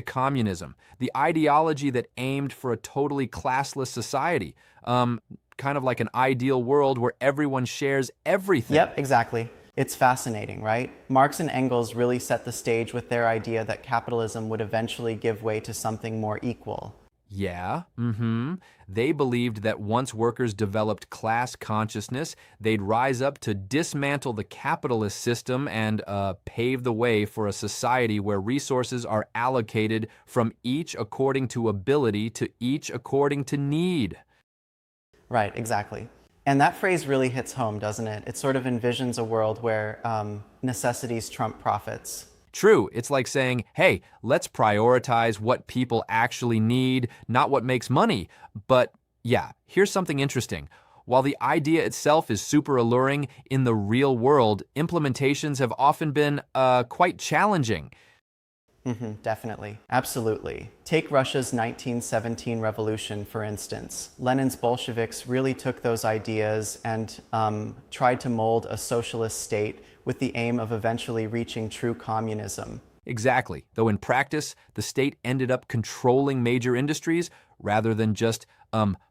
Communism, the ideology that aimed for a totally classless society, kind of like an ideal world where everyone shares everything. Yep, exactly. It's fascinating, right? Marx and Engels really set the stage with their idea that capitalism would eventually give way to something more equal. Yeah, They believed that once workers developed class consciousness, they'd rise up to dismantle the capitalist system and pave the way for a society where resources are allocated from each according to ability to each according to need. Right, exactly. And that phrase really hits home, doesn't it? It sort of envisions a world where necessities trump profits. True, it's like saying, hey, let's prioritize what people actually need, not what makes money. But yeah, here's something interesting. While the idea itself is super alluring, in the real world, implementations have often been quite challenging. Definitely. Absolutely. Take Russia's 1917 revolution, for instance. Lenin's Bolsheviks really took those ideas and tried to mold a socialist state with the aim of eventually reaching true communism. Exactly, though in practice, the state ended up controlling major industries rather than just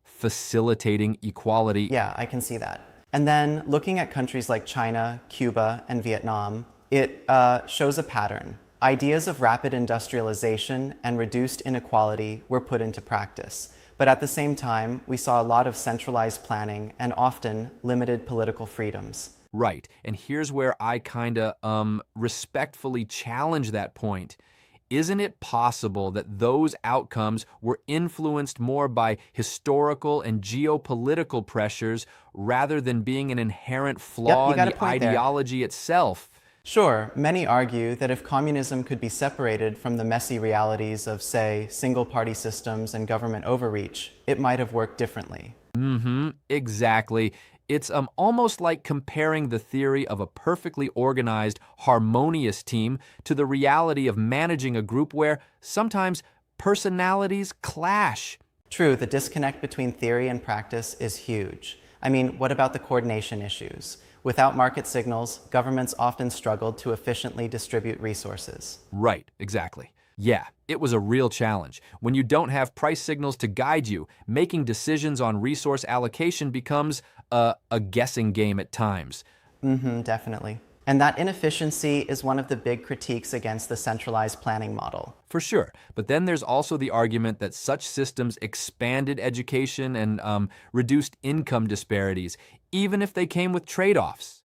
facilitating equality. Yeah, I can see that. And then looking at countries like China, Cuba, and Vietnam, it shows a pattern. Ideas of rapid industrialization and reduced inequality were put into practice. But at the same time, we saw a lot of centralized planning and often limited political freedoms. Right, and here's where I kinda respectfully challenge that point. Isn't it possible that those outcomes were influenced more by historical and geopolitical pressures rather than being an inherent Yep, flaw you in got a the point there. ideology itself? Sure, many argue that if communism could be separated from the messy realities of, say, single-party systems and government overreach, it might have worked differently. Exactly. It's almost like comparing the theory of a perfectly organized, harmonious team to the reality of managing a group where sometimes personalities clash. True, the disconnect between theory and practice is huge. I mean, what about the coordination issues? Without market signals, governments often struggled to efficiently distribute resources. Right, exactly. Yeah, it was a real challenge. When you don't have price signals to guide you, making decisions on resource allocation becomes a guessing game at times. Definitely. And that inefficiency is one of the big critiques against the centralized planning model. For sure. But then there's also the argument that such systems expanded education and reduced income disparities, even if they came with trade-offs.